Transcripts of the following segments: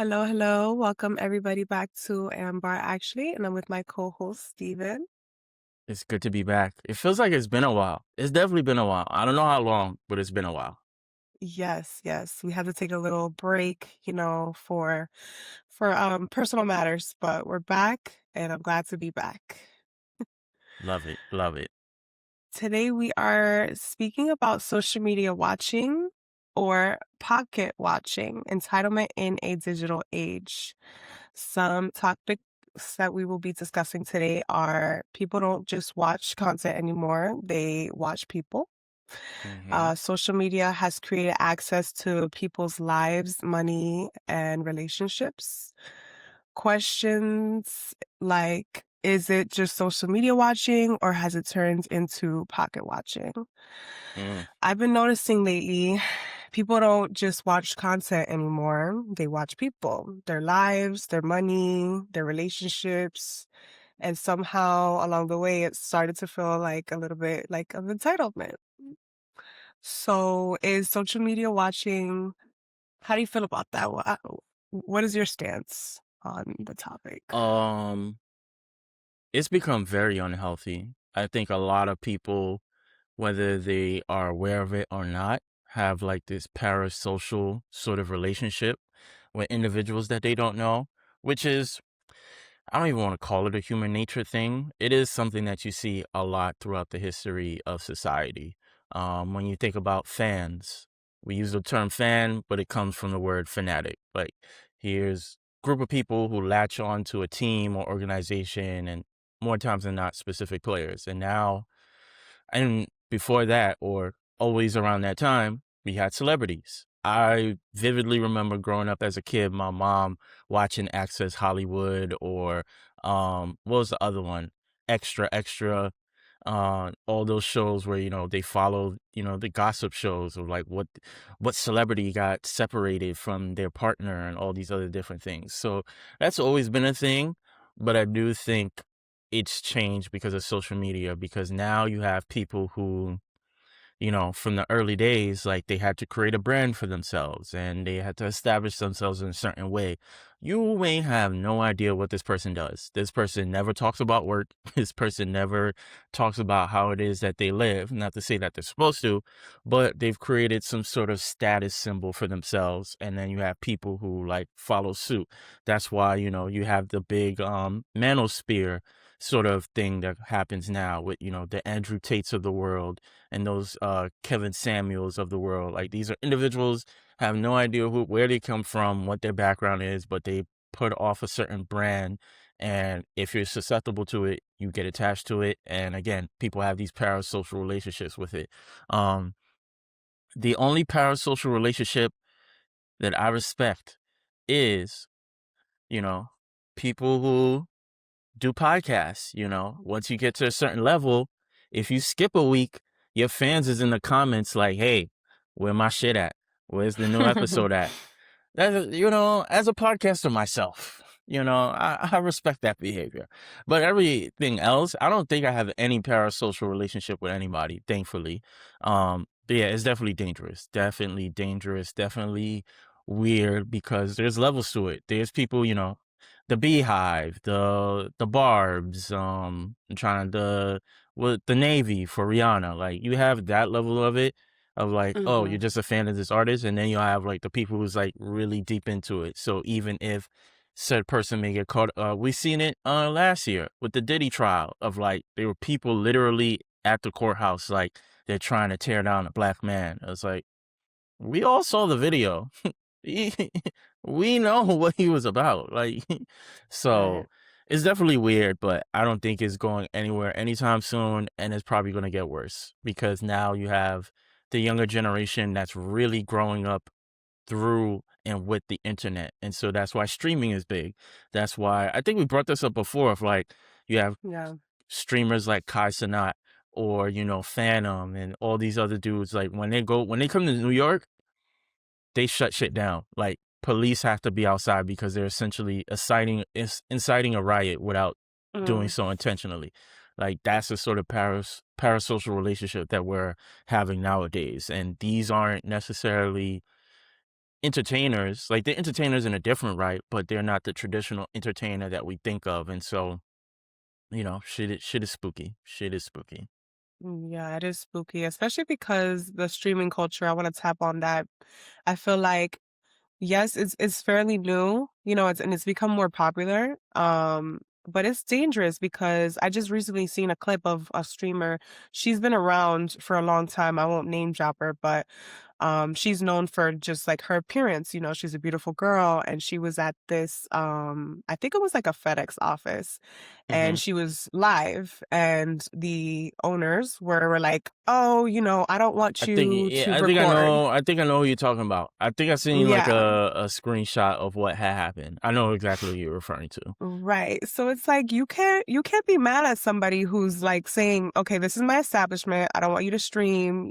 Hello, hello. Welcome everybody back to Ambar actually, and I'm with my co-host Steven. It's good to be back. It feels like it's been a while. It's definitely been a while. I don't know how long, but it's been a while. Yes, yes. We had to take a little break, for personal matters, but we're back and I'm glad to be back. Love it. Love it. Today we are speaking about social media watching or pocket watching, entitlement in a digital age. Some topics that we will be discussing today are people don't just watch content anymore, they watch people. Hmm. Social media has created access to people's lives, money, and relationships. Questions like, is it just social media watching or has it turned into pocket watching? Mm. I've been noticing lately, people don't just watch content anymore. They watch people, their lives, their money, their relationships. And somehow along the way, it started to feel like a little bit like of entitlement. So, is social media watching, how do you feel about that? What is your stance on the topic? Um, it's become very unhealthy. I think a lot of people, whether they are aware of it or not, have like this parasocial sort of relationship with individuals that they don't know, which is I don't even want to call it a human nature thing. It is something that you see a lot throughout the history of society. When you think about fans, we use the term fan, but it comes from the word fanatic. Like, here's a group of people who latch on to a team or organization, and more times than not, specific players. And before that, or always around that time, we had celebrities. I vividly remember growing up as a kid, my mom watching Access Hollywood or what was the other one? Extra Extra. All those shows where, they followed, the gossip shows of like what celebrity got separated from their partner and all these other different things. So that's always been a thing, but I do think it's changed because of social media, because now you have people who, from the early days, like they had to create a brand for themselves and they had to establish themselves in a certain way. You may have no idea what this person does. This person never talks about work. This person never talks about how it is that they live. Not to say that they're supposed to, but they've created some sort of status symbol for themselves. And then you have people who like follow suit. That's why, you have the big manosphere sort of thing that happens now with, the Andrew Tates of the world and those Kevin Samuels of the world. Like, these are individuals have no idea where they come from, what their background is, but they put off a certain brand. And if you're susceptible to it, you get attached to it. And again, people have these parasocial relationships with it. Um, the only parasocial relationship that I respect is, you know, people who do podcasts. Once you get to a certain level, if you skip a week, your fans is in the comments like, hey, where my shit at? Where's the new episode at? As a podcaster myself, I respect that behavior. But everything else, I don't think I have any parasocial relationship with anybody, thankfully. But yeah, it's definitely dangerous. Definitely dangerous. Definitely weird, because there's levels to it. There's people, the Beehive, the Barbs, trying to with the Navy for Rihanna. Like, you have that level of it, of like, oh, you're Mhm. just a fan of this artist, and then you have like the people who's like really deep into it. So even if said person may get caught, we seen it last year with the Diddy trial, of like there were people literally at the courthouse, like they're trying to tear down a black man. It's like, we all saw the video. we we know what he was about. Like, Right. so it's definitely weird, but I don't think it's going anywhere anytime soon. And it's probably going to get worse, because now you have the younger generation that's really growing up through and with the internet. And so that's why streaming is big. That's why I think we brought this up before, of like, you have Yeah. streamers like Kai Cenat, or, Phantom, and all these other dudes. Like, when they come to New York, they shut shit down. Like, police have to be outside because they're essentially inciting a riot without doing Mm. so intentionally. Like, that's the sort of parasocial relationship that we're having nowadays. And these aren't necessarily entertainers. Like, they're entertainers in a different right, but they're not the traditional entertainer that we think of, and so, shit is spooky. Shit is spooky. Yeah, it is spooky, especially because the streaming culture, I wanna tap on that. I feel like yes, it's fairly new, it's become more popular, but it's dangerous because I just recently seen a clip of a streamer. She's been around for a long time. I won't name drop her, but she's known for just like her appearance. She's a beautiful girl, and she was at this, I think it was like a FedEx office, and Mhm. she was live, and the owners were like, "Oh, I don't want I think you yeah, to I think I record." know I think I know who you're talking about. I think I seen, like, Yeah. a screenshot of what had happened. I know exactly what you're referring to. Right. So it's like you can't be mad at somebody who's like saying, "Okay, this is my establishment. I don't want you to stream."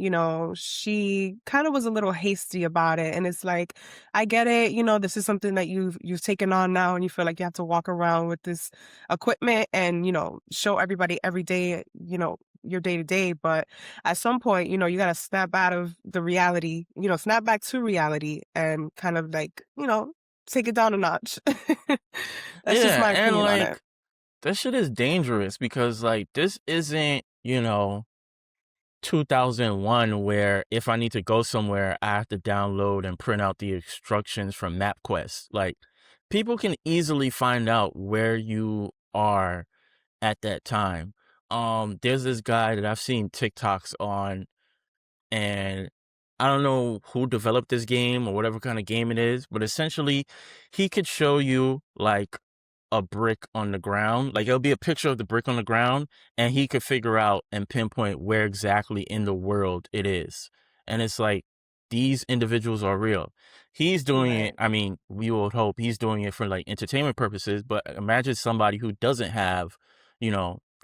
She kind of was a little hasty about it, and it's like, I get it. This is something that you've taken on now, and you feel like you have to walk around with this equipment and show everybody every day. Your day to day, but at some point, you got to snap out of the reality. Snap back to reality, and kind of like take it down a notch. That's just Yeah, my and, opinion on it. like, that shit is dangerous because, like, this isn't, 2001 where if I need to go somewhere, I have to download and print out the instructions from MapQuest. Like, people can easily find out where you are at that time. There's this guy that I've seen TikToks on, and I don't know who developed this game or whatever kind of game it is, but essentially he could show you like a brick on the ground. Like, it'll be a picture of the brick on the ground, and he could figure out and pinpoint where exactly in the world it is. And it's like, these individuals are real. He's doing it. Right. I mean, we would hope he's doing it for like entertainment purposes, but imagine somebody who doesn't have,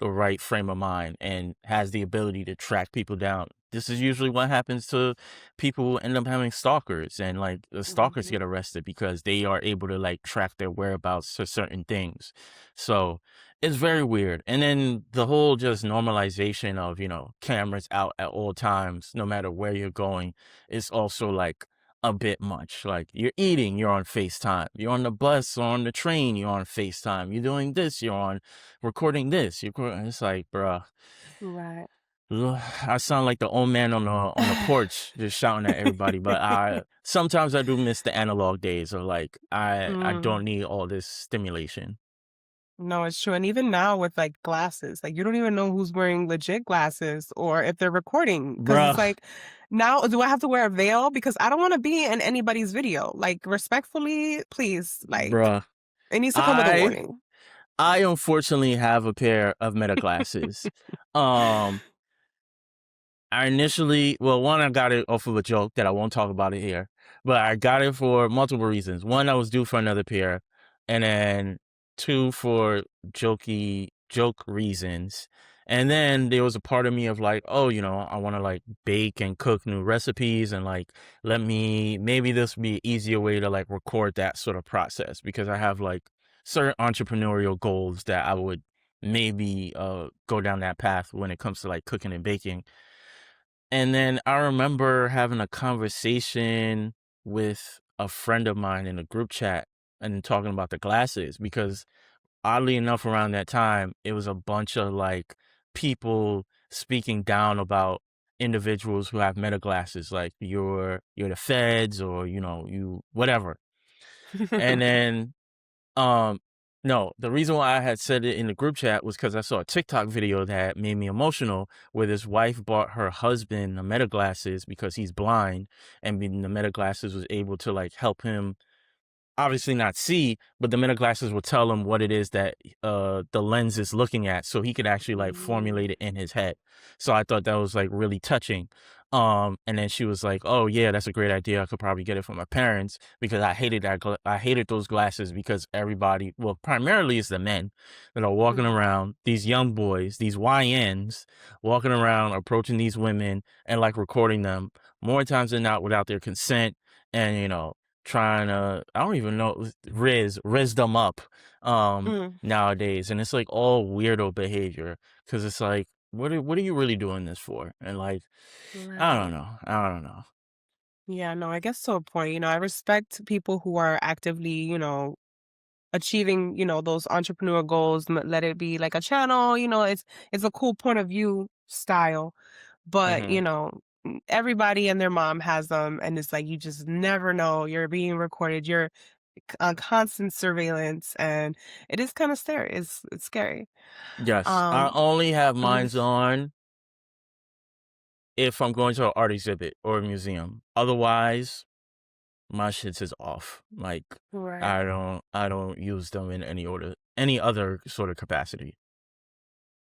the right frame of mind and has the ability to track people down. This is usually what happens to people who end up having stalkers, and like the stalkers Mhm. get arrested because they are able to like track their whereabouts to certain things. So it's very weird. And then the whole just normalization of, cameras out at all times, no matter where you're going, is also like a bit much. Like, you're eating, you're on FaceTime. You're on the bus or on the train, you're on FaceTime. You're doing this, you're on recording this. It's like, bruh. Right. Ugh, I sound like the old man on the porch just shouting at everybody, but I sometimes I do miss the analog days of like I Mm. don't need all this stimulation. No, it's true, and even now with, like, glasses, like, you don't even know who's wearing legit glasses or if they're recording, because it's Bruh, like, now do I have to wear a veil? Because I don't wanna be in anybody's video. Like, respectfully, please, like, bruh. it needs to come with a I warning. I unfortunately have a pair of Meta glasses. Um one, I got it off of a joke that I won't talk about it here, but I got it for multiple reasons. One, I was due for another pair, and then two, for joke reasons. And then there was a part of me of like, oh, I want to like bake and cook new recipes, and like, maybe this would be an easier way to like record that sort of process, because I have like certain entrepreneurial goals that I would maybe go down that path when it comes to like cooking and baking. And then I remember having a conversation with a friend of mine in a group chat and talking about the glasses, because oddly enough, around that time, it was a bunch of like people speaking down about individuals who have meta glasses, like you're the feds, or you whatever. And then um, no, the reason why I had said it in the group chat was because I saw a TikTok video that made me emotional, where this wife bought her husband the Meta glasses because he's blind, and the Meta glasses was able to like help him obviously not see, but the Meta glasses will tell him what it is that the lens is looking at, so he could actually like Mm, formulate it in his head. So I thought that was like really touching. And then she was like, "Oh yeah, that's a great idea. I could probably get it from my parents, because I hated those glasses, because everybody, well, primarily it's the men that are walking mhm, around, these young boys, these YNs walking around approaching these women and like recording them more times than not without their consent, and trying to, I don't even know, riz them up mm, nowadays. And it's like all weirdo behavior, because it's like, what are you really doing this for? And like, I don't right. know. I don't know. Yeah, no, I guess to a point, I respect people who are actively, achieving, those entrepreneur goals, let it be like a channel, it's a cool point of view style. But, Hmm. everybody and their mom has them, and it's like you just never know. You're being recorded, you're on constant surveillance, and it is kind of scary. It's scary. Yes, I Um only have mhm, mines on if I'm going to an art exhibit or a museum. Otherwise, my shits is off. Like right. I don't use them in any other sort of capacity.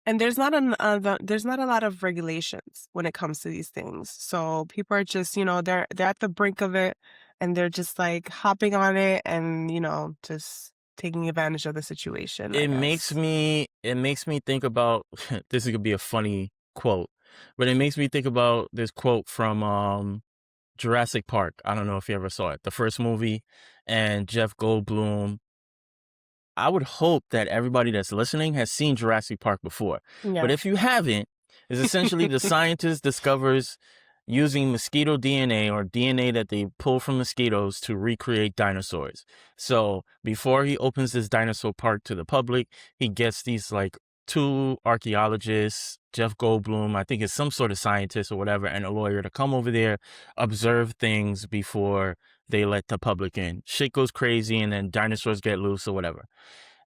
And there's not a lot of regulations when it comes to these things. So people are just, they're at the brink of it, and they're just like hopping on it and, just taking advantage of the situation, I guess. It makes me think about this is gonna be a funny quote, but it makes me think about this quote from Jurassic Park. I don't know if you ever saw it, the first movie, and Jeff Goldblum. I would hope that everybody that's listening has seen Jurassic Park before. But Yeah. if you haven't, is essentially the scientist discovers using mosquito DNA or DNA that they pull from mosquitoes to recreate dinosaurs. So before he opens this dinosaur park to the public, he gets these like two archaeologists, Jeff Goldblum, I think is some sort of scientist or whatever, and a lawyer to come over there, observe things before they let the public in. Shit goes crazy and then dinosaurs get loose or whatever.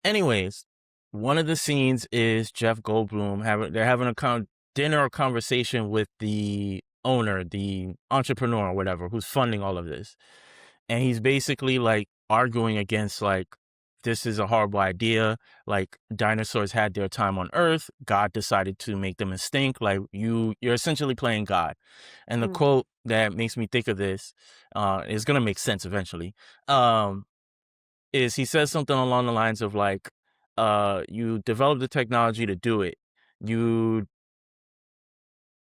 Anyways, one of the scenes is Jeff Goldblum they're having a dinner or conversation with the owner, the entrepreneur or whatever, who's funding all of this. And he's basically like arguing against like this is a horrible idea. Like dinosaurs had their time on Earth. God decided to make them extinct. Like you're essentially playing God. And the Mm, quote that makes me think of this is gonna make sense eventually. Um, is he says something along the lines of like, you developed the technology to do it. You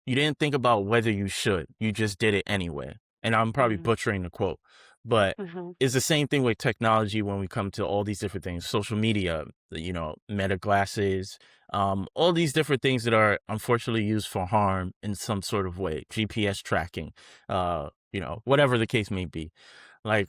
you didn't think about whether you should. You just did it anyway. And I'm probably mm, butchering the quote, but mhm, it's the same thing with technology when we come to all these different things, social media, meta glasses, all these different things that are unfortunately used for harm in some sort of way, GPS tracking, whatever the case may be. Like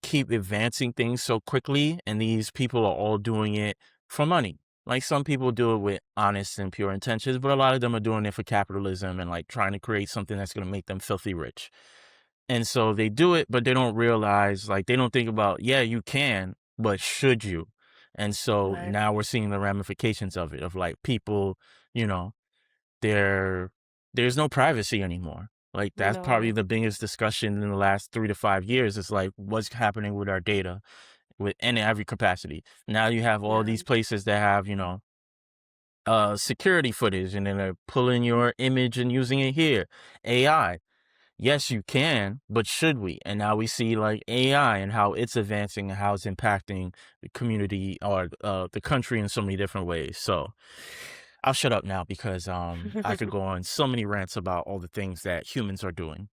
keep advancing things so quickly, and these people are all doing it for money. Like some people do it with honest and pure intentions, but a lot of them are doing it for capitalism and like trying to create something that's going to make them filthy rich. And so they do it, but they don't realize, like, they don't think about, yeah, you can, but should you? And so right. now we're seeing the ramifications of it, of like people, you know, there there's no privacy anymore. Like that's probably No. the biggest discussion in the last 3 to 5 years is like what's happening with our data with in every capacity. Now you have all Yeah. these places that have, security footage and then they're pulling your image and using it here. AI. Yes, you can, but should we? And now we see like AI and how it's advancing and how it's impacting the community or the country in so many different ways. So I'll shut up now because I could go on so many rants about all the things that humans are doing.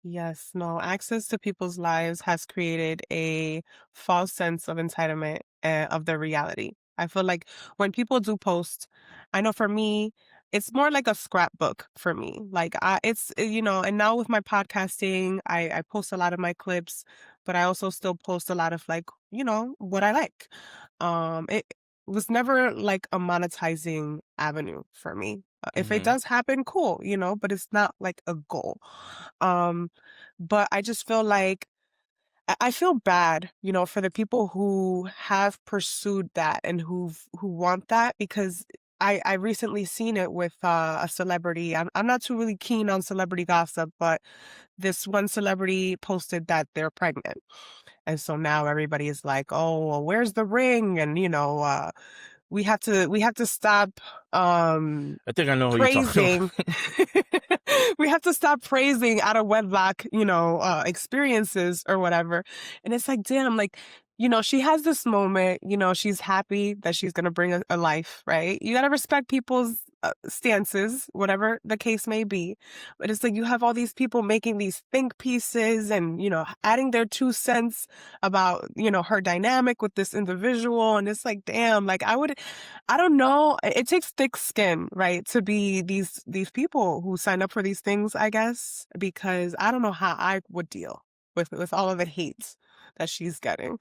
Yes, no, access to people's lives has created a false sense of entitlement of their reality. I feel like when people do post, I know for me, it's more like a scrapbook for me. Like and now with my podcasting, I post a lot of my clips, but I also still post a lot of like, what I like. It was never like a monetizing avenue for me. If it Hmm. does happen, cool, but it's not like a goal. Um, but I just feel like I feel bad, for the people who have pursued that and who want that because I recently seen it with a celebrity. I'm not too really keen on celebrity gossip, but this one celebrity posted that they're pregnant. And so now everybody is like, "Oh, well, where's the ring?" And we have to stop um I think I know who you're talking praising about. we have to stop praising out of wedlock, experiences or whatever. And it's like, damn, like, she has this moment, she's happy that she's going to bring a life, right? You got to respect people's stances, whatever the case may be. But it's like you have all these people making these think pieces and, adding their 2 cents about, her dynamic with this individual. And it's like, damn, like I don't know. It takes thick skin, right, to be these people who sign up for these things, I guess, because I don't know how I would deal with all of the hate that she's getting.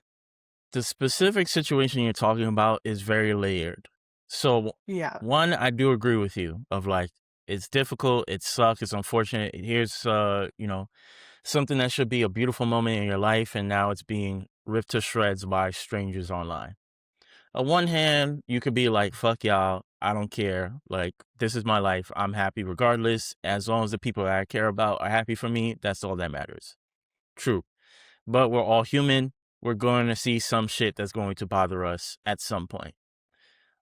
The specific situation you're talking about is very layered. So, Yeah. one, I do agree with you of like, it's difficult, it sucks, it's unfortunate. Here's, something that should be a beautiful moment in your life, and now it's being ripped to shreds by strangers online. On one hand, you could be like, fuck y'all, I don't care. Like, this is my life. I'm happy regardless. As long as the people that I care about are happy for me, that's all that matters. True. But we're all human. We're going to see some shit that's going to bother us at some point.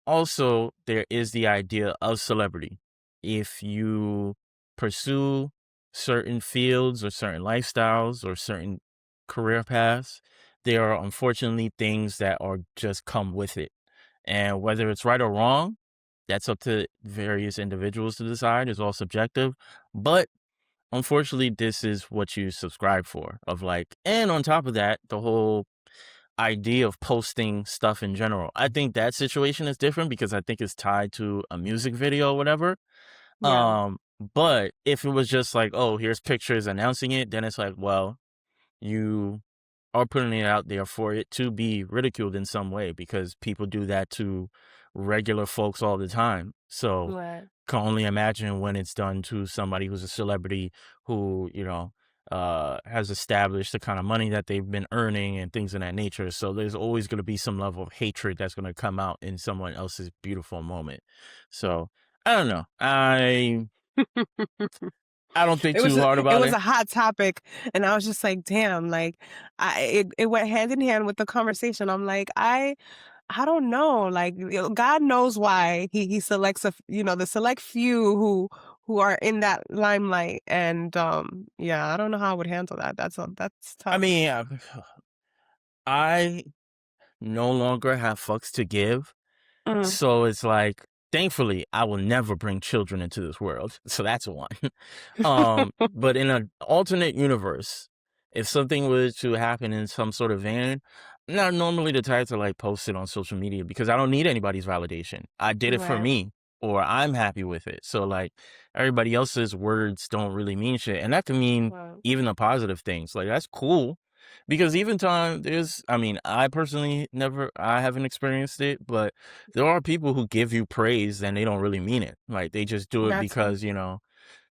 Also, there is the idea of celebrity. If you pursue certain fields or certain lifestyles or certain career paths, there are unfortunately things that are just come with it. And whether it's right or wrong, that's up to various individuals to decide. It's all subjective. But unfortunately, this is what you subscribe for of like, and on top of that, the whole idea of posting stuff in general. I think that situation is different because I think it's tied to a music video or whatever. Yeah. But if it was just like, oh, here's pictures announcing it, then it's like, well, you are putting it out there for it to be ridiculed in some way because people do that to regular folks all the time. So Right. can only imagine when it's done to somebody who's a celebrity who, has established the kind of money that they've been earning and things of that nature. So there's always going to be some level of hatred that's going to come out in someone else's beautiful moment. So I don't know. I don't think It was too a, hard it about was it. a hot topic, and I was just like, damn, like it went hand in hand with the conversation. I'm like, I don't know, like God knows why he selects the select few who are in that limelight, and yeah, I don't know how I would handle that. That's I tough. mean, I no longer have fucks to give. Mm, So it's like, thankfully, I will never bring children into this world. So that's one. But in an alternate universe, if something was to happen in some sort of van, I'm not normally the type to like post it on social media because I don't need anybody's validation. I did it for right, me or I'm happy with it. So like everybody else's words don't really mean shit. And that can mean wow, even the positive things. Like that's cool. Because even time I mean, I haven't experienced it, but there are people who give you praise and they don't really mean it. Like they just do it that's because,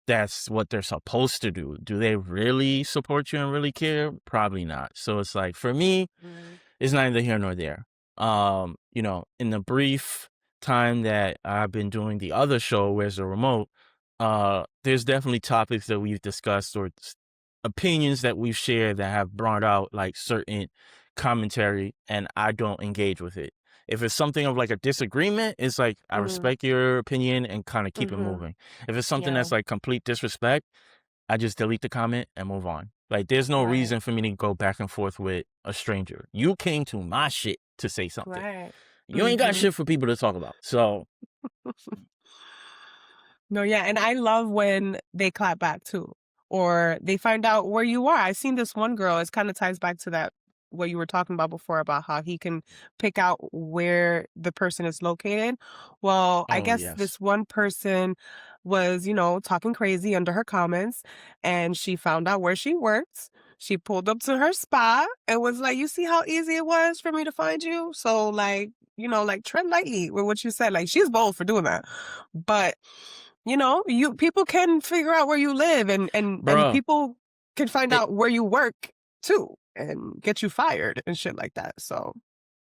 that's what they're supposed to do. Do they really support you and really care? Probably not. So it's like for me, right. it's neither here nor there. In the brief time that I've been doing the other show, Where's the Remote, there's definitely topics that we've discussed or opinions that we've shared that have brought out like certain commentary and I don't engage with it. If it's something of like a disagreement, it's like I Mm, respect your opinion and kind of keep it mm-hmm. moving. If it's something Yeah, that's like complete disrespect, I just delete the comment and move on. Like there's no right, reason for me to go back and forth with a stranger. You came to my shit to say something. right. You ain't got Mm-hmm. shit for people to talk about. So No, yeah, and I love when they clap back too, or they find out where you are. I've seen this one girl. It kind of ties back to that what you were talking about before about how he can pick out where the person is located. Well, I oh guess yes. this one person was, talking crazy under her comments, and she found out where she works. She pulled up to her spot and was like, "You see how easy it was for me to find you?" So, like, like tread lightly with what you said. Like, she's bold for doing that, but you people can figure out where you live and Bruh, people can find it out where you work too and get you fired and shit like that. So,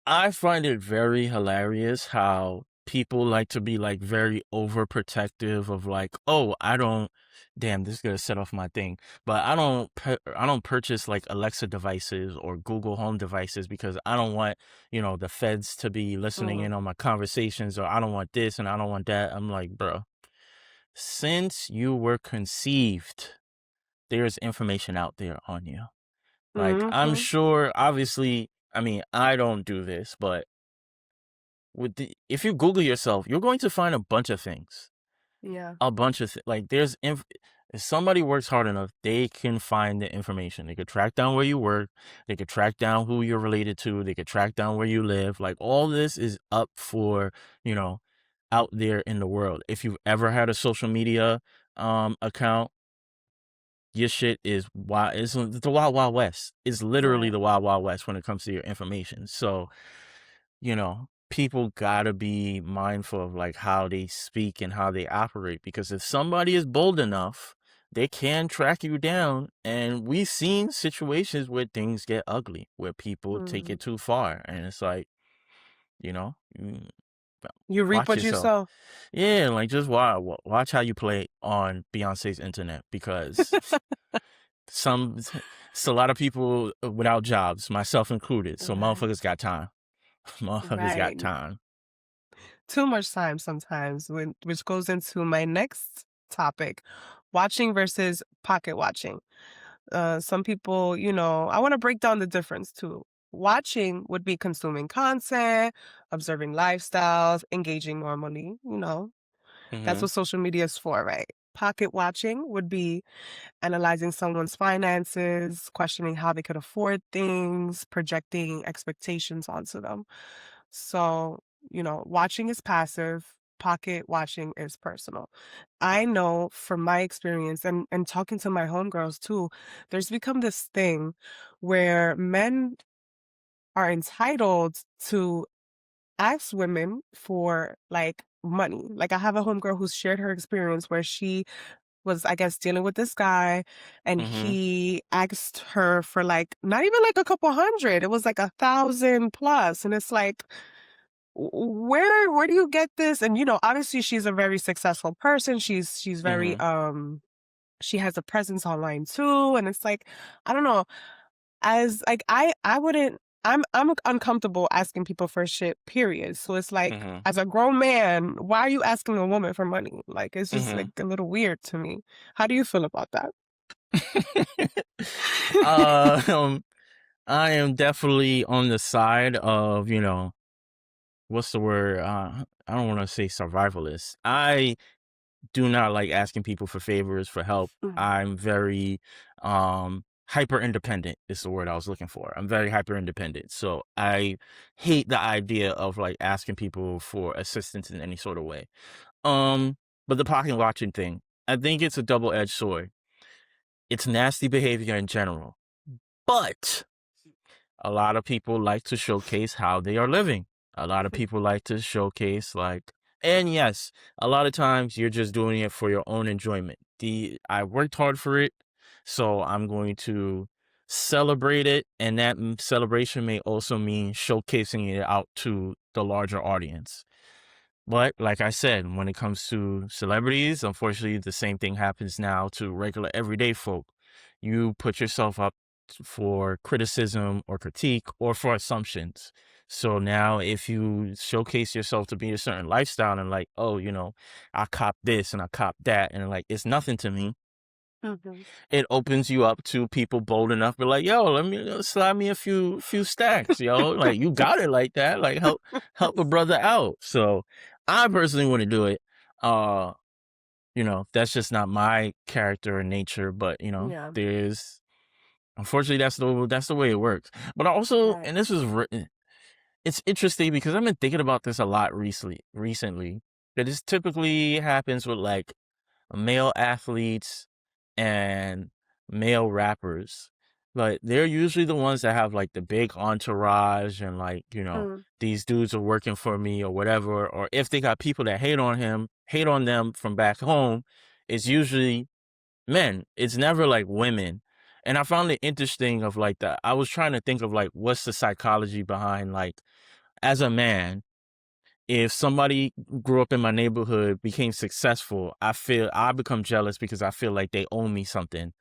I find it very hilarious how people like to be like very overprotective of like, oh, I don't damn, this is gonna set off my thing. But I don't purchase like Alexa devices or Google Home devices because I don't want, the feds to be listening mm, in on my conversations or I don't want this and I don't want that. I'm like, bro, since you were conceived, there's information out there on you. Like, I'm mhm, sure, obviously, I mean, I don't do this, but if you Google yourself, you're going to find a bunch of things. Yeah. a bunch of like if somebody works hard enough, they can find the information. They could track down where you work, they could track down who you're related to, they could track down where you live. Like all this is up for, you know, out there in the world. If you've ever had a social media account, your shit is wild. It's the wild wild west. It's literally Right. the wild wild west when it comes to your information. So, people gotta be mindful of like how they speak and how they operate, because if somebody is bold enough, they can track you down. And we've seen situations where things get ugly, where people take Mhm. it too far. And it's like, you know, mm, You reap watch what you yourself. sow. Yeah, like just watch how you play on Beyonce's internet, because some it's a lot of people without jobs, myself included. So Right. motherfuckers got time. Motherfuckers got Right. time. Too much time sometimes, which goes into my next topic, watching versus pocket watching. Some people, I want to break down the difference too. Watching would be consuming content, observing lifestyles, engaging normally, that's Mhm. what social media is for, right? Pocket watching would be analyzing someone's finances, questioning how they could afford things, projecting expectations onto them. So, watching is passive, pocket watching is personal. I know from my experience and talking to my homegirls too, there's become this thing where men are entitled to ask women for like money. Like I have a homegirl who's shared her experience where she was, I guess, dealing with this guy and Mhm. he asked her for like not even like a couple hundred. It was like 1,000 plus. And it's like, where do you get this? And obviously she's a very successful person. She's very Mhm. she has a presence online too. And it's like, I don't know, as like I wouldn't I'm uncomfortable asking people for shit, period. So it's like, Mhm. as a grown man, why are you asking a woman for money? Like it's just like Mhm. a little weird to me. How do you feel about that? um, I am definitely on the side of, what's the word? I don't want to say survivalist. I do not like asking people for favors, for help. Mhm. I'm very hyper independent is the word I was looking for. I'm very hyper independent. So I hate the idea of like asking people for assistance in any sort of way. Um, but the pocket watching thing, I think it's a double-edged sword. It's nasty behavior in general. But a lot of people like to showcase how they are living. A lot of people like to showcase like, and yes, a lot of times you're just doing it for your own enjoyment. I worked hard for it, so I'm going to celebrate it, and that celebration may also mean showcasing it out to the larger audience. But like I said, when it comes to celebrities, unfortunately, the same thing happens now to regular everyday folk. You put yourself up for criticism or critique or for assumptions. So now if you showcase yourself to be a certain lifestyle and like, oh, I cop this and I cop that, and like it's nothing to me, Mhm. it opens you up to people bold enough to be like, yo, let me slide me a few stacks, yo. Like you got it like that. Like help a brother out. So I personally want to do it. Uh, that's just not my character and nature, but Yeah. there's unfortunately that's the way it works. But also, Right. and this is it's interesting because I've been thinking about this a lot recently, that this typically happens with like male athletes and male rappers. Like they're usually the ones that have like the big entourage and like, Mm. these dudes are working for me or whatever. Or if they got people that hate on them from back home, it's usually men. It's never like women. And I found it interesting of like that. I was trying to think of like what's the psychology behind like as a man, if somebody grew up in my neighborhood, became successful, I become jealous because I feel like they owe me something.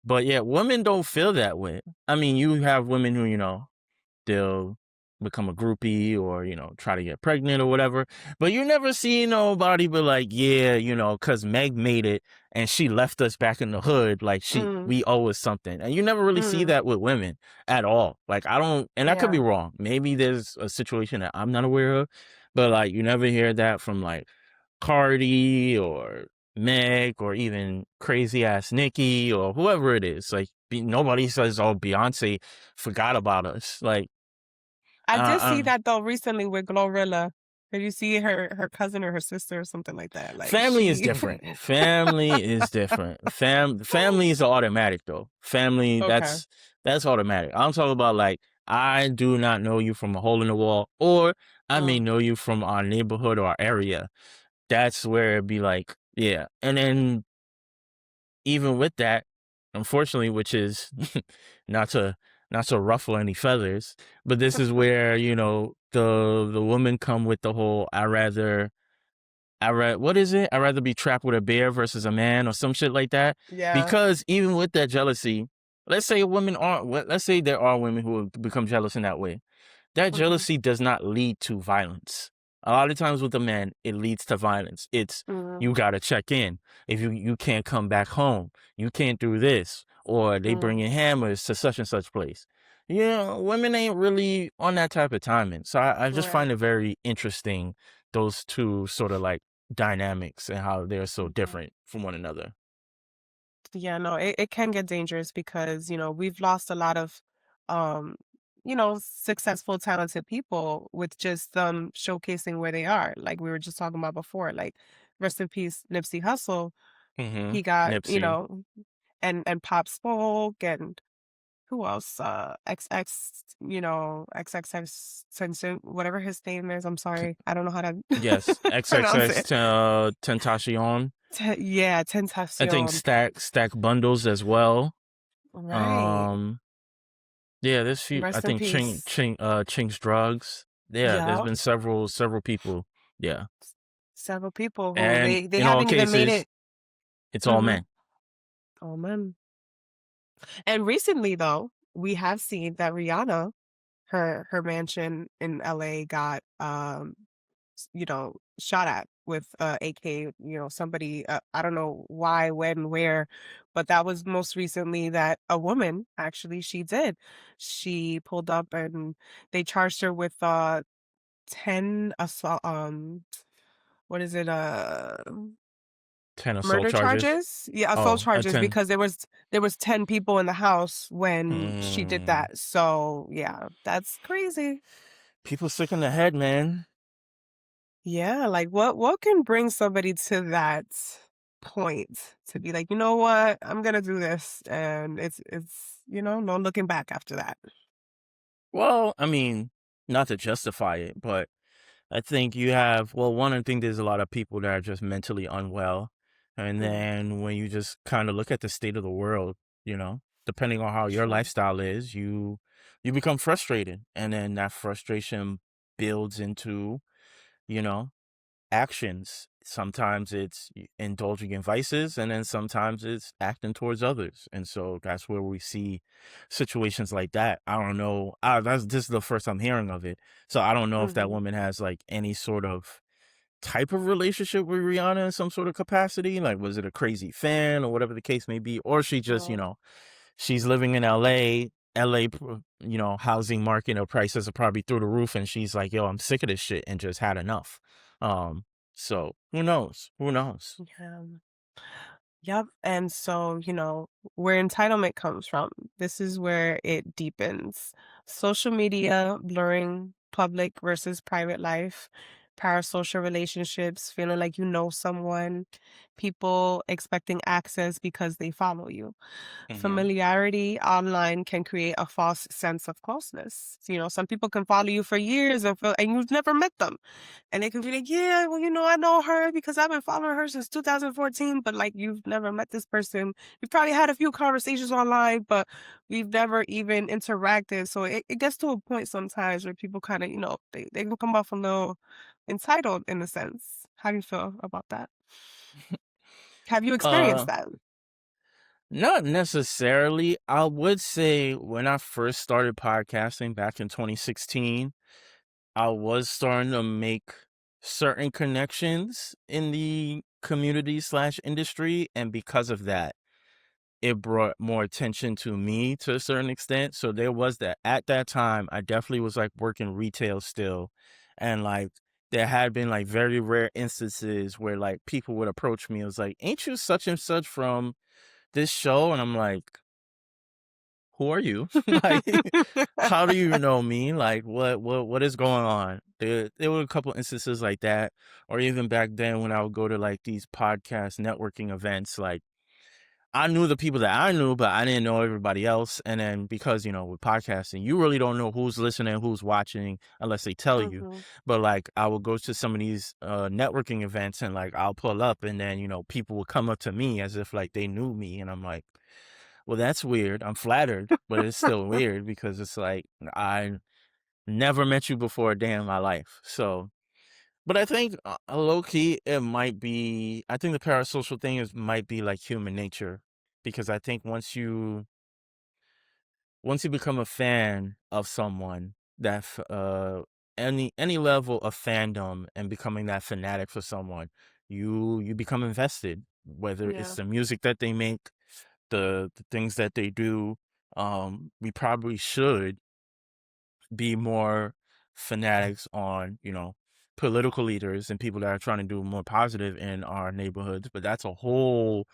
But yeah, women don't feel that way. I mean, you have women who, they'll become a groupie or, try to get pregnant or whatever. But you never see nobody be like, yeah, cause Meg made it and she left us back in the hood. Like Mm. we owe us something. And you never really see Mm. that with women at all. Like I don't, and I could be Yeah. wrong. Maybe there's a situation that I'm not aware of, but like you never hear that from like Cardi or Meg or even crazy ass Nicki or whoever it is. Like nobody says, "Oh, Beyonce forgot about us." Like, I uh, did see um, that though recently with Glorilla. Did you see her cousin or her sister or something like that? Like family is she different. Family is different. Family is automatic though. Family, Okay. that's automatic. I'm talking about like I do not know you from a hole in the wall, or I may Mm, know you from our neighborhood or our area. That's where it'd be like, yeah. And then even with that, unfortunately, which is not to not to ruffle any feathers, but this is where, the women come with the whole what is it? I'd rather be trapped with a bear versus a man or some shit like that. yeah. Because even with that jealousy, let's say there are women who will become jealous in that way. That Mhm. jealousy does not lead to violence. A lot of times with the men, it leads to violence. It's Mhm. you gotta check in. If you can't come back home, you can't do this, or they bring Mhm. in hammers to such and such place. Women ain't really on that type of timing. So I just Right. find it very interesting, those two sort of like dynamics and how they're so Mhm. different from one another. Yeah, no, it can get dangerous because, we've lost a lot of um, successful, talented people with just them showcasing where they are. Like we were just talking about before, like rest in peace, Nipsey Hussle. Mm-hmm. He got, Nipsey. and Pop Smoke and who else? XX, XXX Sensation, whatever his name is. I'm sorry. I don't know how to Yes, pronounce XXX it. Tentacion. Yeah, I think Tentacion. stack bundles as well. Right. Um, yeah, there's few. I Rest in think peace. Chink's drugs. Yeah, there's Yeah. been several people. Yeah, Several people who and they in all haven't even made cases, it. it's all Mhm. men. Oh man. And recently though, we have seen that Rihanna, her mansion in LA got shot at with AK, somebody I don't know why, when, where, but that was most recently that a woman actually she did. She pulled up and they charged her with 10 assault what is it? 10 assault Murder charges. charges? Yeah, assault Oh, a charges 10. because there was 10 people in the house when she did Mm, that. So, yeah, that's crazy. people sick in the head, man. Yeah, like what can bring somebody to that point to be like, "You know what? I'm gonna do this." And no looking back after that. Well, I mean, not to justify it, but I think one, I think there's a lot of people that are just mentally unwell. And Mm, then when you just kind of look at the state of the world, depending on how your true. lifestyle is, you become frustrated. And then that frustration builds into, you know, actions. Sometimes it's indulging in vices, and then sometimes it's acting towards others. And so that's where we see situations like that. I don't know. This is the first I'm hearing of it. So I don't know if that Mhm. woman has like any sort of type of relationship with Rihanna in some sort of capacity. Like, was it a crazy fan or whatever the case may be? Or she just, Well, she's living in LA. LA, housing market or prices are probably through the roof, and she's like, "Yo, I'm sick of this shit," and just had enough. Um, so who knows? Who knows? yeah. Yep. And so, where entitlement comes from, this is where it deepens. Social media blurring public versus private life, parasocial relationships, feeling like you know someone, people expecting access because they follow you. Hmm. Familiarity online can create a false sense of closeness. Some people can follow you for years and you've never met them. And they can be like, yeah, well, I know her because I've been following her since 2014, but like you've never met this person. You've probably had a few conversations online, but we've never even interacted. So it gets to a point sometimes where people kind of, they can come off a little entitled in a sense. How do you feel about that? Have you experienced Uh, that? Not necessarily. I would say when I first started podcasting back in 2016, I was starting to make certain connections in the community slash industry, and because of that, it brought more attention to me to a certain extent. So there was that. At that time, I definitely was like working retail still, and like there had been like very rare instances where like people would approach me. It was like, "Ain't you such and such from this show?" And I'm like, "Who are you? Like, how do you know me? Like, what is going on?" There were a couple instances like that, or even back then when I would go to like these podcast networking events, like I knew the people that I knew, but I didn't know everybody else. And then because, with podcasting, you really don't know who's listening, who's watching unless they tell you. Mhm. But like I would go to some of these networking events and like I'll pull up and then, people would come up to me as if like they knew me. And I'm like, well, that's weird. I'm flattered, but it's still weird because it's like I never met you before a day in my life. So but I think, low key, it might be. I think the parasocial thing might be like human nature, because I think once you become a fan of someone, any level of fandom and becoming that fanatic for someone, you become invested. Whether it's Yeah. the music that they make, the things that they do, we probably should be more fanatics on, political leaders and people that are trying to do more positive in our neighborhoods. But that's a whole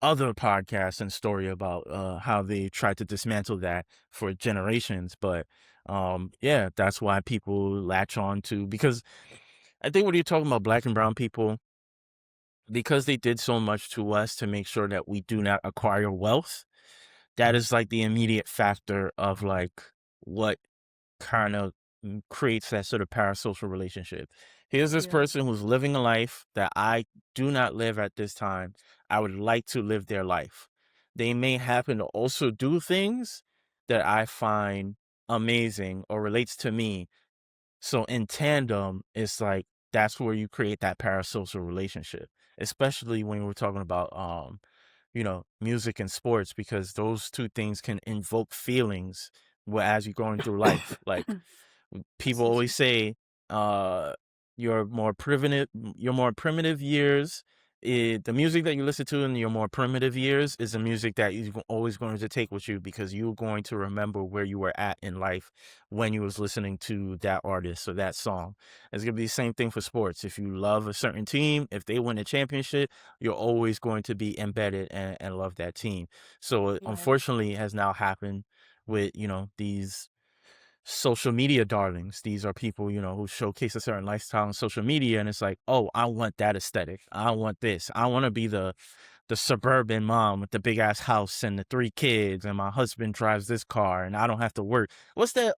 other podcast and story about how they tried to dismantle that for generations. But yeah, that's why people latch on to, because I think when you're talking about black and brown people, because they did so much to us to make sure that we do not acquire wealth, that is like the immediate factor of like what kind of creates that sort of parasocial relationship. Here's this Yeah. person who's living a life that I do not live at this time. I would like to live their life. They may happen to also do things that I find amazing or relates to me. So in tandem, it's like that's where you create that parasocial relationship, especially when we're talking about music and sports, because those two things can invoke feelings as you're going through life. Like people Excuse always me. say, uh, your more primitive years, the music that you listen to in your more primitive years is the music that you're always going to take with you, because you're going to remember where you were at in life when you was listening to that artist or that song. It's gonna be the same thing for sports. If you love a certain team, if they win a championship, you're always going to be embedded and love that team. So Right. unfortunately, it has now happened with these social media darlings. These are people, who showcase a certain lifestyle on social media, and it's like, oh, I want that aesthetic. I want this. I want to be the suburban mom with the big ass house and the 3 kids, and my husband drives this car, and I don't have to work. What's that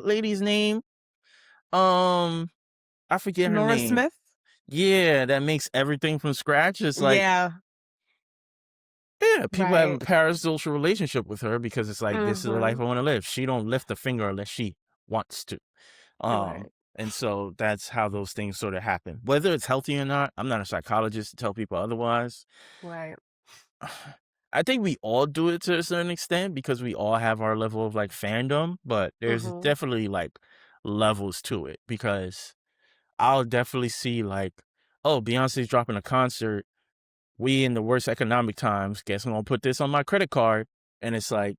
lady's name? Um, I forget her Nora name. Smith? Yeah, that makes everything from scratch. It's like, Yeah. yeah, people have a Right. parasocial relationship with her because it's like, this is the life Mhm. I want to live. She don't lift a finger unless she wants to. Right. And so that's how those things sort of happen. Whether it's healthy or not, I'm not a psychologist to tell people otherwise. Right. I think we all do it to a certain extent because we all have our level of like fandom, but there's Mhm. definitely like levels to it, because I'll definitely see like, oh, Beyonce's dropping a concert. We in the worst economic times. Guess I'm gonna put this on my credit card. And it's like,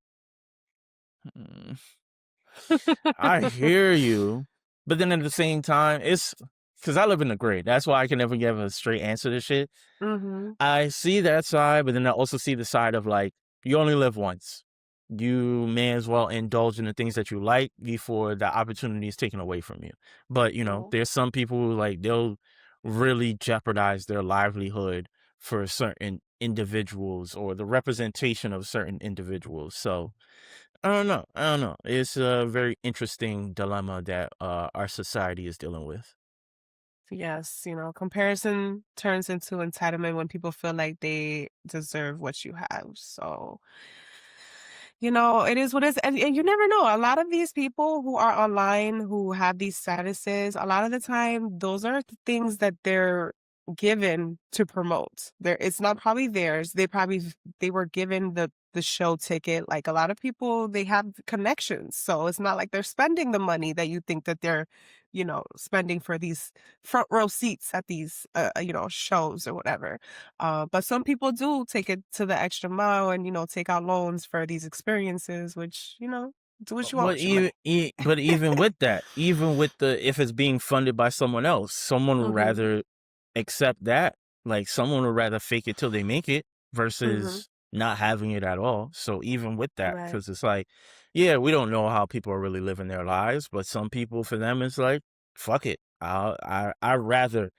"Mm, I hear you." But then at the same time, it's because I live in the gray. That's why I can never give a straight answer to shit. Mhm. I see that side, but then I also see the side of like, you only live once. You may as well indulge in the things that you like before the opportunity is taken away from you. But, True. there's some people who like, they'll really jeopardize their livelihood for certain individuals or the representation of certain individuals. So I don't know. I don't know. It's a very interesting dilemma that our society is dealing with. Yes, comparison turns into entitlement when people feel like they deserve what you have. So, it is what it is. And you never know. A lot of these people who are online who have these statuses, a lot of the time, those are the things that they're given to promote. It's not probably theirs. They were given the show ticket. Like a lot of people, they have connections. So it's not like they're spending the money that you think that they're, spending for these front row seats at these shows or whatever. But some people do take it to the extra mile and, take out loans for these experiences, which, Do what you want But with your money. even with that, even with the if it's being funded by someone else, someone would Mhm, rather accept that. Like someone would rather fake it till they make it mhm. versus not having it at all. So even with that, Right, because it's like, yeah, we don't know how people are really living their lives, but some people for them it's like, fuck it. I rather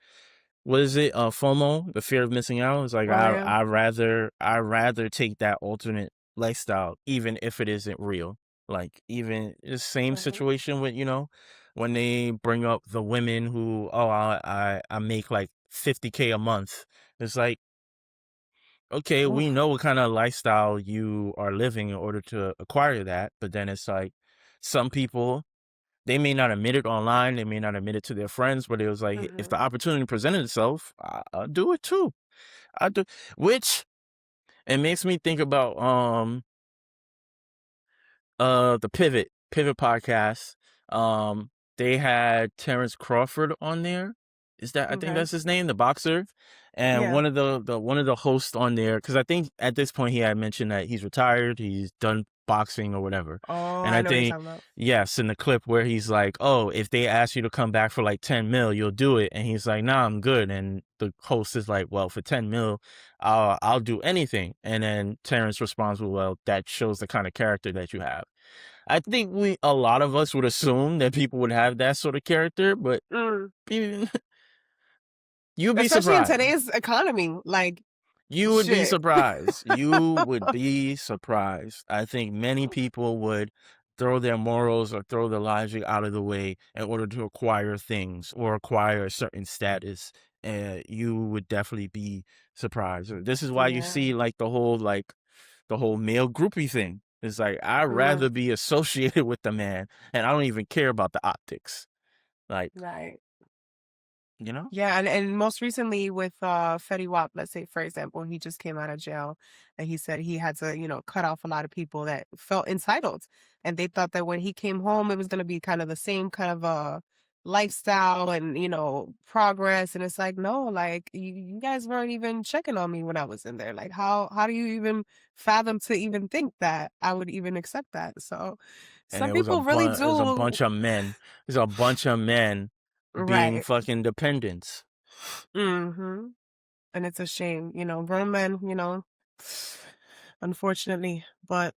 what is it? FOMO, the fear of missing out. It's like oh yeah. I rather take that alternate lifestyle, even if it isn't real. Like even the same Right. situation with when they bring up the women who I make like 50K a month. It's like okay, we Oof. know what kind of lifestyle you are living in order to acquire that, but then it's like some people they may not admit it online, they may not admit it to their friends, but it was like if the Mhm, opportunity presented itself, I'll do it too. I do, which it makes me think about the Pivot podcast. They had Terrence Crawford on there. Is that I think okay. that's his name, the boxer, and Yeah. one of the hosts on there because I think at this point he had mentioned that he's retired, he's done boxing or whatever, Oh, and I I know what you're think talking about. yes, in the clip where he's like, "Oh, if they ask you to come back for like 10 mil, you'll do it," and he's like, "Nah, I'm good," and the host is like, "Well, for 10 mil, I'll do anything," and then Terrence responds, "Well, that shows the kind of character that you have." I think a lot of us would assume that people would have that sort of character, but Mm. you- you'd be Especially in surprised. today's economy, like, You would be shit. surprised. You would be surprised. I think many people would throw their morals or throw their logic out of the way in order to acquire things or acquire a certain status. And you would definitely be surprised. This is why you Yeah. see the whole male groupie thing. It's like I'd Mm, rather be associated with the man, and I don't even care about the optics. Like, right. you know? Yeah, and most recently with Fetty Wap, let's say for example, he just came out of jail and he said he had to, cut off a lot of people that felt entitled. And they thought that when he came home it was gonna be kind of the same kind of lifestyle and, progress. And it's like, no, like you guys weren't even checking on me when I was in there. Like how do you even fathom to even think that I would even accept that? So And some people really it was a do. bunch of men. There's a bunch of men being Right. fucking dependents. Mm-hmm. And it's a shame, grown men, unfortunately. But,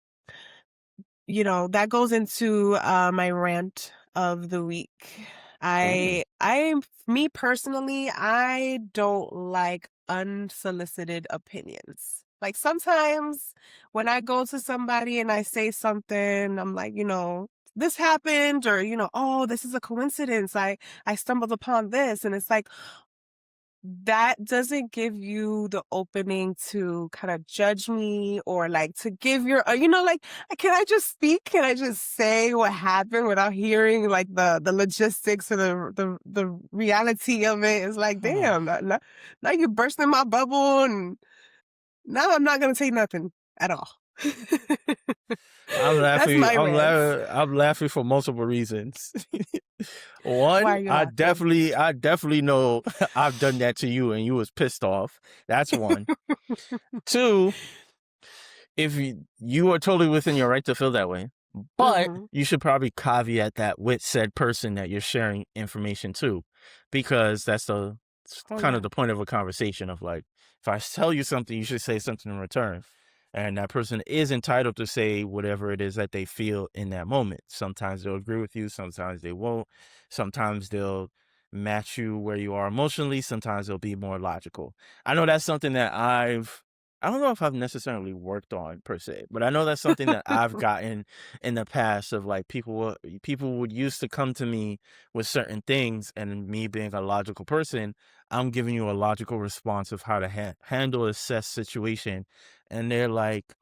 that goes into my rant of the week. Ooh. Me personally, I don't like unsolicited opinions. Like sometimes when I go to somebody and I say something, I'm like, this happened, or, oh, this is a coincidence. I stumbled upon this. And it's like, that doesn't give you the opening to kind of judge me or like to give your like, can I just speak, can I just say what happened without hearing like the logistics or the reality of it? It's like, damn, now you bursting my bubble and now I'm not gonna say nothing at all. I'm That's laughing. my rant. I'm laughing for multiple reasons. Why One, are you laughing? I definitely know I've done that to you, and you was pissed off. That's one. Two, if you are totally within your right to feel that way, but Hmm. you should probably caveat that with said person that you're sharing information to, because that's the Oh kind of yeah. the point of a conversation of like, if I tell you something, you should say something in return. And that person is entitled to say whatever it is that they feel in that moment. Sometimes they'll agree with you, sometimes they won't. Sometimes they'll match you where you are emotionally, sometimes they'll be more logical. I know that's something that I don't know if I've necessarily worked on per se, but I know that's something that I've gotten in the past of like people would used to come to me with certain things, and me being a logical person, I'm giving you a logical response of how to handle a assess situation, and they're like,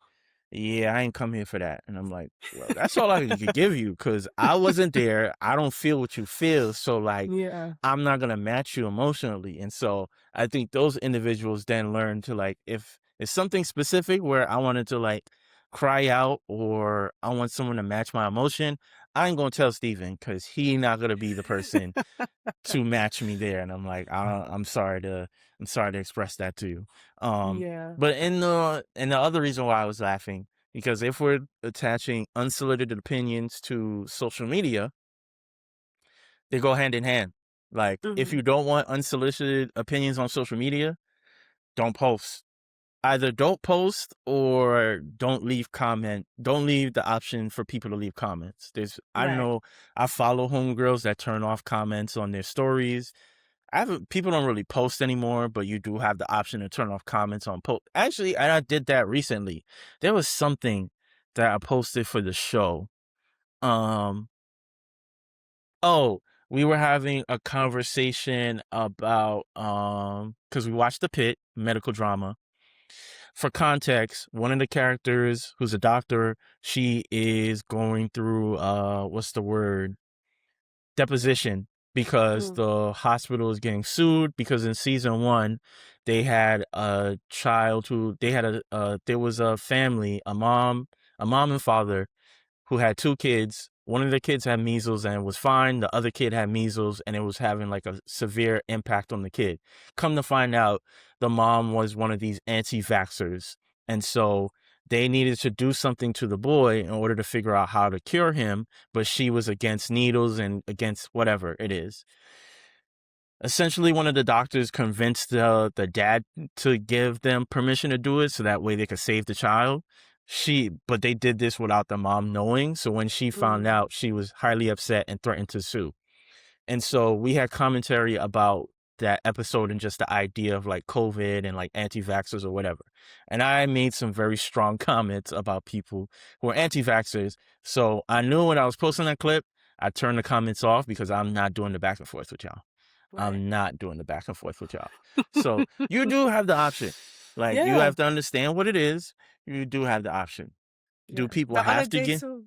yeah, I ain't come here for that. And I'm like, well, that's all I could give you because I wasn't there. I don't feel what you feel. So, like, Yeah. I'm not going to match you emotionally. And so I think those individuals then learn to, like, if it's something specific where I wanted to, like, cry out or I want someone to match my emotion, I ain't going to tell Steven because he not going to be the person to match me there. And I'm like, I'm sorry to express that to you. Um, Yeah. but and the other reason why I was laughing Because if we're attaching unsolicited opinions to social media, they go hand in hand. Like, if Mhm. you don't want unsolicited opinions on social media, don't post. Either don't post or don't leave comment. Don't leave the option for people to leave comments. I Right. know I follow homegirls that turn off comments on their stories. People don't really post anymore, but you do have the option to turn off comments on post. Actually, and I did that recently. There was something that I posted for the show. Um, oh, we were having a conversation about because we watched The Pit medical drama. For context, one of the characters who's a doctor, she is going through what's the word? Deposition, because Mm. the hospital is getting sued because in season 1 they had a child who they had there was a family, a mom and father who had 2 kids. One of the kids had measles and it was fine. The other kid had measles and it was having like a severe impact on the kid. Come to find out, the mom was one of these anti-vaxxers. And so they needed to do something to the boy in order to figure out how to cure him, but she was against needles and against whatever it is. Essentially, one of the doctors convinced the dad to give them permission to do it so that way they could save the child. But they did this without the mom knowing. So when she found Mm. out, she was highly upset and threatened to sue. And so we had commentary about that episode and just the idea of like COVID and like anti-vaxxers or whatever. And I made some very strong comments about people who are anti-vaxxers. So I knew when I was posting that clip, I turned the comments off because I'm not doing the back and forth with y'all. Right. I'm not doing the back and forth with y'all. So you do have the option. Like, you Yeah. have to understand what it is. You do have the option. Do Yeah. people The other have to day get? too.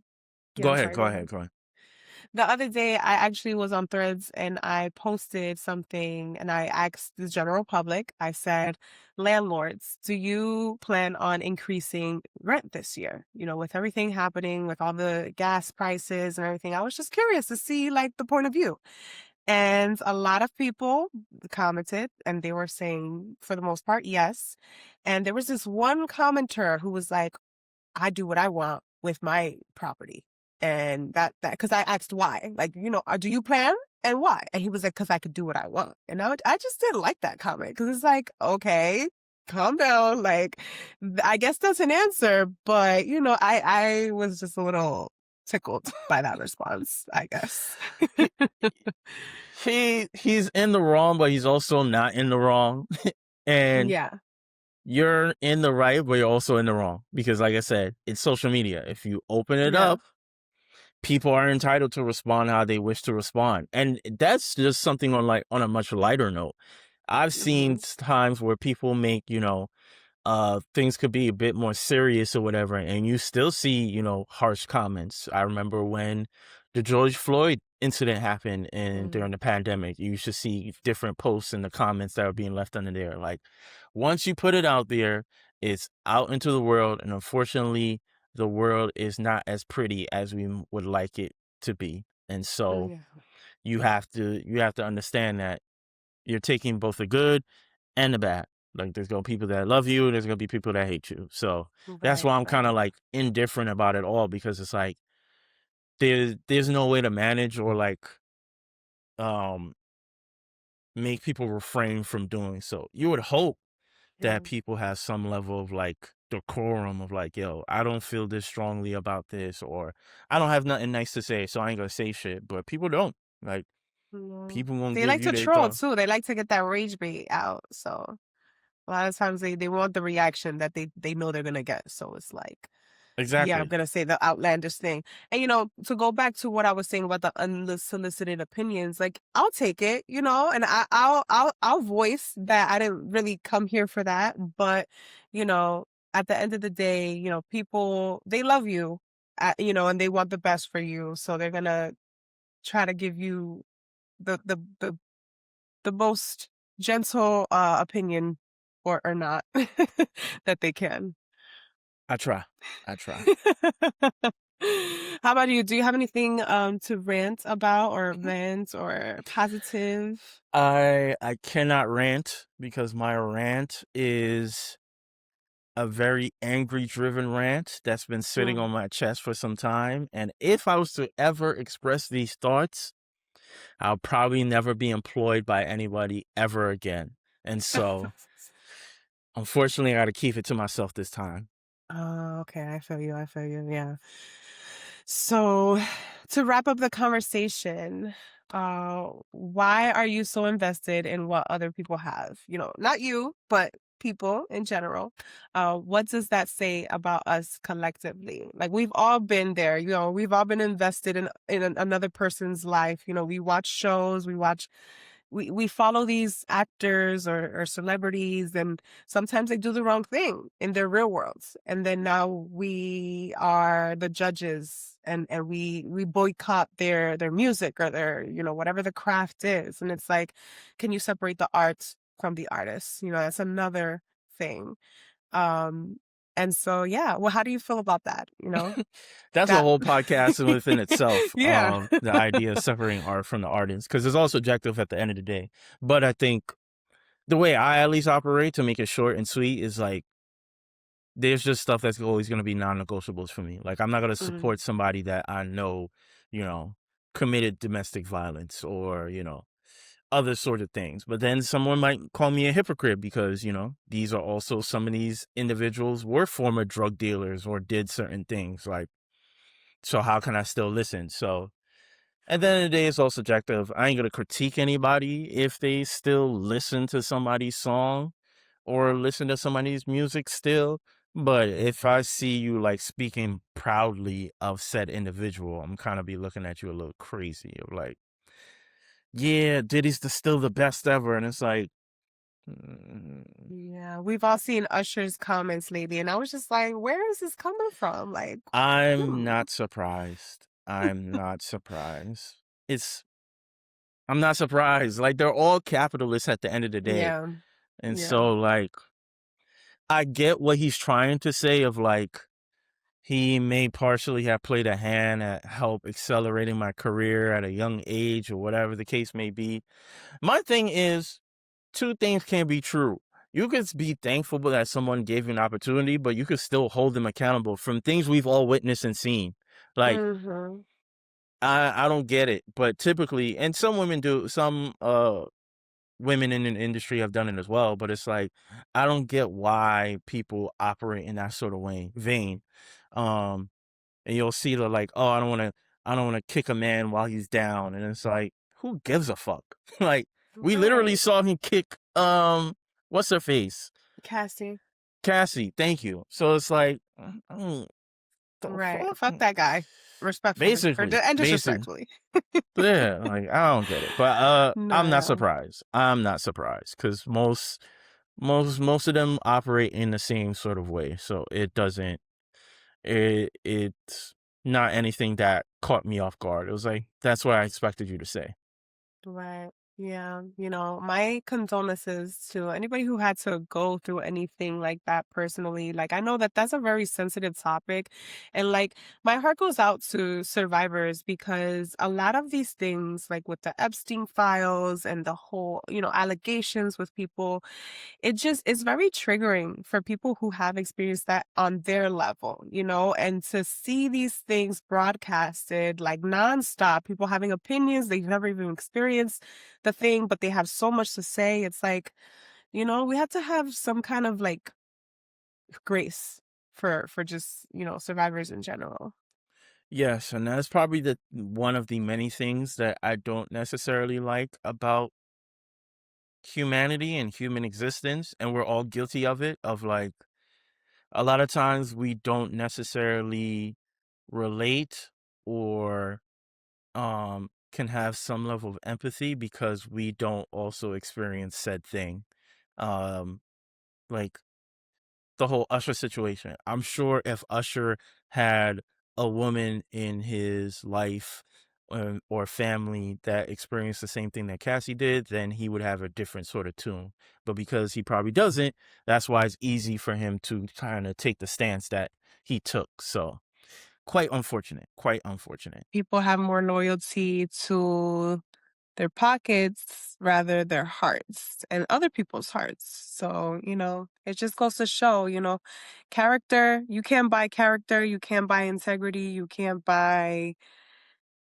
Yeah, Go I'm ahead. sorry, Go go ahead. ahead. Go ahead. The other day, I actually was on Threads and I posted something and I asked the general public, I said, landlords, do you plan on increasing rent this year? You know, with everything happening, with all the gas prices and everything, I was just curious to see like the point of view. And a lot of people commented and they were saying, for the most part, yes. And there was this one commenter who was like, I do what I want with my property. And that because I asked why, like, do you plan and why? And he was like, because I could do what I want. And I just didn't like that comment because it's like, okay, calm down. Like, I guess that's an answer, but I was just a little tickled by that response, I guess. He, he's in the wrong, but he's also not in the wrong. And Yeah, you're in the right, but you're also in the wrong. Because like I said, it's social media. If you open it yeah, up, people are entitled to respond how they wish to respond. And that's just something on a much lighter note. I've seen hmm, times where people make, things could be a bit more serious or whatever, and you still see, harsh comments. I remember when the George Floyd incident happened and mm, during the pandemic, you should see different posts in the comments that are being left under there. Like, once you put it out there, it's out into the world, and unfortunately, the world is not as pretty as we would like it to be. And so yeah, you have to understand that you're taking both the good and the bad. Like, there's gonna be people that love you, there's gonna be people that hate you. So that's right, why I'm kind right, of like indifferent about it all, because it's like there's no way to manage or like um make people refrain from doing so. You would hope yeah. that people have some level of like decorum of like, yo, I don't feel this strongly about this, or I don't have nothing nice to say, so I ain't gonna say shit. But people don't. Like, No. people gonna They give like you to their troll thought. too. They like to get that rage bait out. So a lot of times they want the reaction that they know they're gonna get. So it's like, yeah, I'm Exactly. gonna say the outlandish thing. And to go back to what I was saying about the unsolicited opinions, like I'll take it, and I'll voice that I didn't really come here for that, but you know, at the end of the day, people they love you, and they want the best for you, so they're gonna try to give you the most gentle opinion or not that they can. I try. I try. How about you? Do you have anything to rant about or vent or positive? I cannot rant because my rant is a very angry driven rant that's been sitting Mm. on my chest for some time. And if I was to ever express these thoughts, I'll probably never be employed by anybody ever again. And so, unfortunately, I got to keep it to myself this time. Oh, okay. I feel you. I feel you. Yeah. So, to wrap up the conversation, why are you so invested in what other people have? You know, not you, but people in general. What does that say about us collectively? Like we've all been there. You know, we've all been invested in another person's life. You know, we watch shows, we follow these actors or celebrities, and sometimes they do the wrong thing in their real worlds, and then now we are the judges, and we boycott their music or their, you know, whatever the craft is. And it's like, can you separate the art from the artist? You know, that's another thing. um and so, yeah, well, how do you feel about that, you know, That's a that whole podcast within itself. yeah. The idea of separating art from the artist, because it's all subjective at the end of the day. But I think the way I at least operate, to make it short and sweet, is like there's just stuff that's always going to be non-negotiables for me. Like I'm not going to Mm, support somebody that I know, you know, committed domestic violence or, other sort of things. But then someone might call me a hypocrite because, these are also some of these individuals were former drug dealers or did certain things. Like, so how can I still listen? So at the end of the day, it's all subjective. I ain't gonna critique anybody if they still listen to somebody's song or listen to somebody's music still. But if I see you like speaking proudly of said individual, I'm kind of be looking at you a little crazy. Of like, yeah, Diddy's still the best ever, and it's like, mm, yeah, we've all seen Usher's comments lately, and I was just like, where is this coming from? Like, I'm hmm. not surprised. I'm not surprised. It's I'm not surprised. Like they're all capitalists at the end of the day. Yeah, And yeah. so like I get what he's trying to say of like he may partially have played a hand at help accelerating my career at a young age or whatever the case may be. My thing is two things can be true. You could be thankful that someone gave you an opportunity, but you could still hold them accountable from things we've all witnessed and seen. Like Mhm. I don't get it, but typically, and some women do, some women in the industry have done it as well, but it's like I don't get why people operate in that sort of vein. Um, and you'll see the like, oh, I don't want to kick a man while he's down, and it's like, who gives a fuck? Like we literally Right. saw him kick what's her face, Cassie. Cassie. Thank you. So it's like, the Right. fuck, Fuck that guy. Respectfully. basically, And basic. disrespectfully. Yeah, like I don't get it, but I'm not No. surprised. I'm not surprised because most of them operate in the same sort of way, so it doesn't it's not anything that caught me off guard. It was like that's what I expected you to say. Right. Yeah. You know, my condolences to anybody who had to go through anything like that personally. Like, I know that that's a very sensitive topic. And like, my heart goes out to survivors because a lot of these things, like with the Epstein files and the whole, you know, allegations with people, it just is very triggering for people who have experienced that on their level, you know, and to see these things broadcasted like nonstop, people having opinions, they've never even experienced the thing, but they have so much to say. It's like, you know, we have to have some kind of like grace for just, you know, survivors in general. Yes, and that's probably the one of the many things that I don't necessarily like about humanity and human existence, and we're all guilty of it. Of like a lot of times we don't necessarily relate or can have some level of empathy because we don't also experience said thing. Um like the whole Usher situation. I'm sure if Usher had a woman in his life or family that experienced the same thing that Cassie did, then he would have a different sort of tune. But because he probably doesn't, that's why it's easy for him to kind of take the stance that he took. So quite unfortunate. Quite unfortunate. People have more loyalty to their pockets, rather their hearts and other people's hearts. So, it just goes to show, character, you can't buy character, you can't buy integrity, you can't buy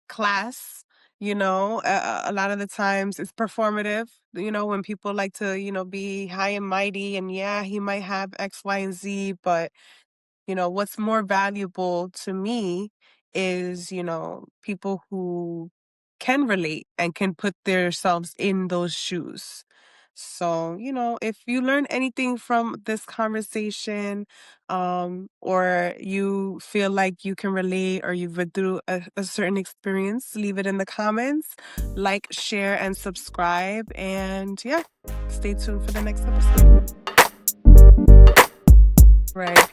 class. A lot of the times it's performative, when people like to, be high and mighty, and yeah, he might have X, Y, and Z, but what's more valuable to me is, people who can relate and can put themselves in those shoes. So, if you learn anything from this conversation, or you feel like you can relate or you've been through a certain experience, leave it in the comments, like, share, and subscribe. And yeah, stay tuned for the next episode. Right.